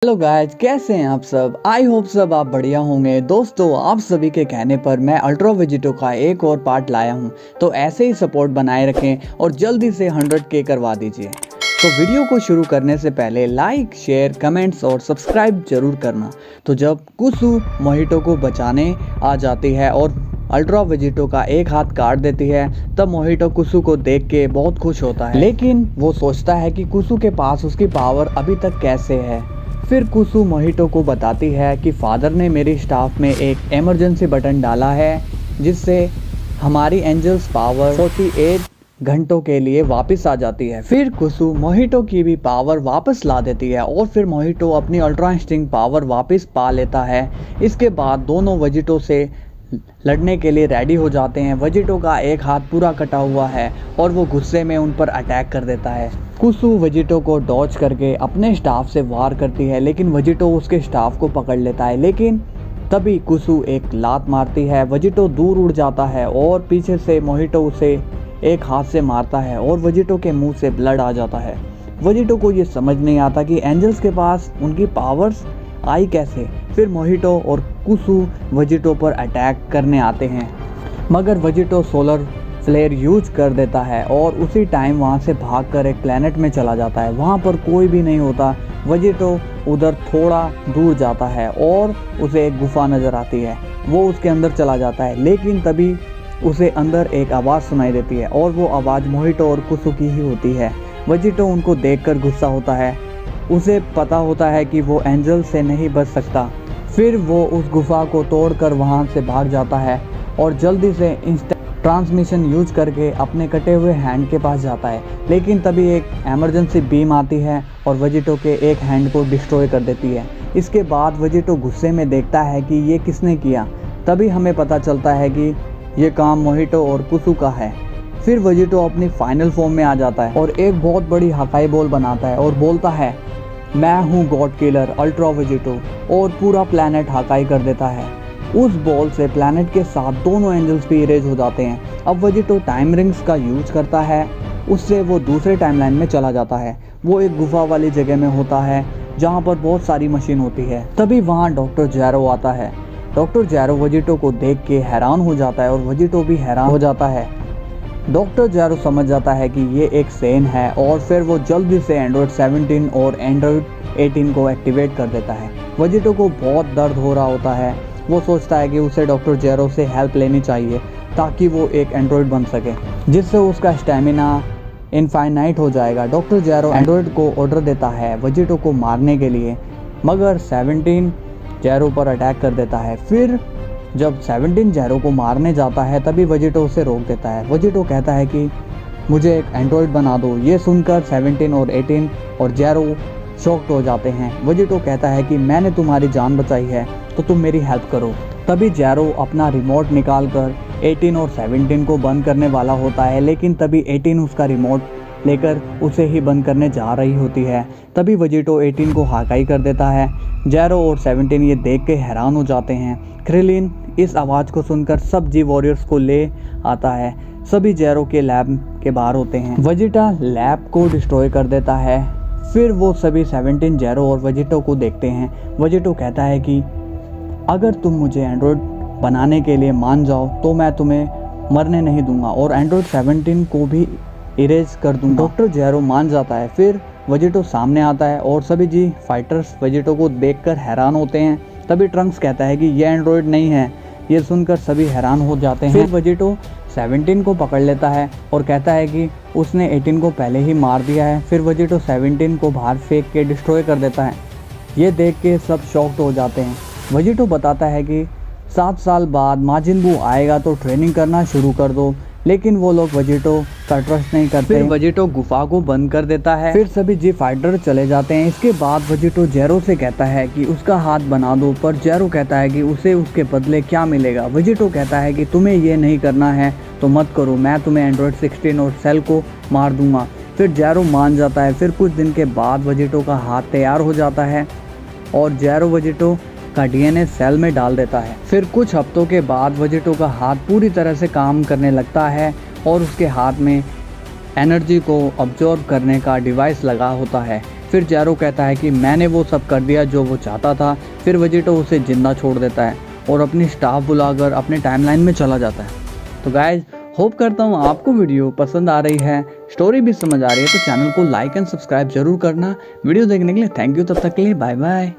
Hello guys, कैसे हैं आप सब। आई होप सब आप बढ़िया होंगे। दोस्तों, आप सभी के कहने पर मैं अल्ट्रा वेजिटो का एक और पार्ट लाया हूं, तो ऐसे ही सपोर्ट बनाए रखें और जल्दी से 100K करवा दीजिए। तो वीडियो को शुरू करने से पहले लाइक, शेयर, कमेंट्स और सब्सक्राइब जरूर करना। तो जब कुसु मोहितो को बचाने आ जाती है और अल्ट्रा वेजिटो का एक हाथ काट देती है, तब मोहितो कुसु को देख के बहुत खुश होता है, लेकिन वो सोचता है कि कुसु के पास उसकी पावर अभी तक कैसे है। फिर कुसु मोहितो को बताती है कि फादर ने मेरी स्टाफ में एक इमरजेंसी बटन डाला है, जिससे हमारी एंजल्स पावर 48 घंटों के लिए वापस आ जाती है। फिर कुसु मोहितो की भी पावर वापस ला देती है और फिर मोहितो अपनी अल्ट्रा इंस्टिंक्ट पावर वापस पा लेता है। इसके बाद दोनों वेजिटो से लड़ने के लिए रेडी हो जाते हैं। वेजिटो का एक हाथ पूरा कटा हुआ है और वो गुस्से में उन पर अटैक कर देता है। कुसु वेजिटो को डॉज करके अपने स्टाफ से वार करती है, लेकिन वेजिटो उसके स्टाफ को पकड़ लेता है। लेकिन तभी कुसु एक लात मारती है, वेजिटो दूर उड़ जाता है और पीछे से मोहितो उसे एक हाथ से मारता है और वेजिटो के मुंह से ब्लड आ जाता है। वेजिटो को ये समझ नहीं आता कि एंजल्स के पास उनकी पावर्स आई कैसे। फिर मोहितो और कुसु वेजिटो पर अटैक करने आते हैं, मगर वेजिटो सोलर फ्लेयर यूज कर देता है और उसी टाइम वहाँ से भागकर एक प्लेनेट में चला जाता है। वहाँ पर कोई भी नहीं होता। वेजिटो उधर थोड़ा दूर जाता है और उसे एक गुफा नज़र आती है। वो उसके अंदर चला जाता है, लेकिन तभी उसे अंदर एक आवाज़ सुनाई देती है और वो आवाज़ मोहितो और कुसु की ही होती है। वेजिटो उनको देखकर गुस्सा होता है। उसे पता होता है कि वो एंजल से नहीं बच सकता। फिर वो उस गुफा को तोड़कर वहाँ से भाग जाता है और जल्दी से इंस्टेंट ट्रांसमिशन यूज करके अपने कटे हुए हैंड के पास जाता है। लेकिन तभी एक इमरजेंसी बीम आती है और वेजिटो के एक हैंड को डिस्ट्रॉय कर देती है। इसके बाद वेजिटो गुस्से में देखता है कि ये किसने किया। तभी हमें पता चलता है कि ये काम मोहितो और कुसु का है। फिर वेजिटो अपनी फाइनल फॉर्म में आ जाता है और एक बहुत बड़ी हकाई बॉल बनाता है और बोलता है, मैं हूँ गॉड किलर अल्ट्रा वेजिटो, और पूरा प्लैनेट हकाई कर देता है। उस बॉल से प्लैनेट के साथ दोनों एंजल्स भी इरेज हो जाते हैं। अब वेजिटो टाइम रिंग्स का यूज करता है, उससे वो दूसरे टाइमलाइन में चला जाता है। वो एक गुफा वाली जगह में होता है जहाँ पर बहुत सारी मशीन होती है। तभी वहाँ डॉक्टर जैरो आता है। डॉक्टर जैरो वेजिटो को देख के हैरान हो जाता है और वेजिटो भी हैरान हो जाता है। डॉक्टर जैरो समझ जाता है कि ये एक सेन है और फिर वो जल्दी से एंड्रॉयड 17 और एंड्रॉयड 18 को एक्टिवेट कर देता है। वेजिटो को बहुत दर्द हो रहा होता है। वो सोचता है कि उसे डॉक्टर जैरो से हेल्प लेनी चाहिए ताकि वो एक एंड्रॉयड बन सके, जिससे उसका स्टेमिना इनफाइनाइट हो जाएगा। डॉक्टर जैरो एंड्रॉयड को ऑर्डर देता है वेजिटो को मारने के लिए, मगर 17 जैरो पर अटैक कर देता है। फिर जब 17 जैरो को मारने जाता है, तभी वेजिटो उसे रोक देता है। वेजिटो कहता है कि मुझे एक एंड्रॉयड बना दो। ये सुनकर 17 और 18 और जैरो शॉक्ड हो जाते हैं। वेजिटो कहता है कि मैंने तुम्हारी जान बचाई है तो तुम मेरी हेल्प करो। तभी जैरो अपना रिमोट निकालकर 18 और 17 को बंद करने वाला होता है, लेकिन तभी 18 उसका रिमोट लेकर उसे ही बंद करने जा रही होती है। तभी वेजिटो 18 को हकाई कर देता है। जैरो और 17 ये देख के हैरान हो जाते हैं। क्रिलिन इस आवाज़ को सुनकर सब जी वॉरियर्स को ले आता है। सभी जैरो के लैब के बाहर होते हैं। वेजिटा लैब को डिस्ट्रॉय कर देता है। फिर वो सभी 17 जैरो और वेजिटो को देखते हैं। वेजिटो कहता है कि अगर तुम मुझे एंड्रॉयड बनाने के लिए मान जाओ तो मैं तुम्हें मरने नहीं दूंगा और एंड्रॉयड 17 को भी इरेज कर दूंगा। डॉक्टर जैरो मान जाता है। फिर वेजिटो सामने आता है और सभी जी फाइटर्स वेजिटो को देखकर हैरान होते हैं। तभी ट्रंक्स कहता है कि ये एंड्रॉयड नहीं है। ये सुनकर सभी हैरान हो जाते हैं। फिर वेजिटो 17 को पकड़ लेता है और कहता है कि उसने 18 को पहले ही मार दिया है। फिर वेजिटो 17 को बाहर फेंक के डिस्ट्रॉय कर देता है। ये देख के सब शॉक्ड हो जाते हैं। वेजिटो बताता है कि 7 साल बाद माजिन बू आएगा तो ट्रेनिंग करना शुरू कर दो, लेकिन वो लोग वेजिटो का ट्रस्ट नहीं करते। फिर वेजिटो गुफा को बंद कर देता है। फिर सभी जी फाइटर चले जाते हैं। इसके बाद वेजिटो जैरो से कहता है कि उसका हाथ बना दो, पर जैरो कहता है कि उसे उसके बदले क्या मिलेगा। वेजिटो कहता है कि तुम्हें ये नहीं करना है तो मत करो, मैं तुम्हें एंड्रॉयड 16 और सेल को मार दूंगा। फिर जैरो मान जाता है। फिर कुछ दिन के बाद वेजिटो का हाथ तैयार हो जाता है और जैरो वेजिटो का डीएनए सेल में डाल देता है। फिर कुछ हफ्तों के बाद वेजिटो का हाथ पूरी तरह से काम करने लगता है और उसके हाथ में एनर्जी को अब्जॉर्ब करने का डिवाइस लगा होता है। फिर जैरो कहता है कि मैंने वो सब कर दिया जो वो चाहता था। फिर वेजिटो उसे जिंदा छोड़ देता है और अपनी स्टाफ बुलाकर अपने टाइमलाइन में चला जाता है। तो गाइज होप करता हूँ आपको वीडियो पसंद आ रही है, स्टोरी भी समझ आ रही है, तो चैनल को लाइक एंड सब्सक्राइब जरूर करना। वीडियो देखने के लिए थैंक यू, तब तक के लिए बाय बाय।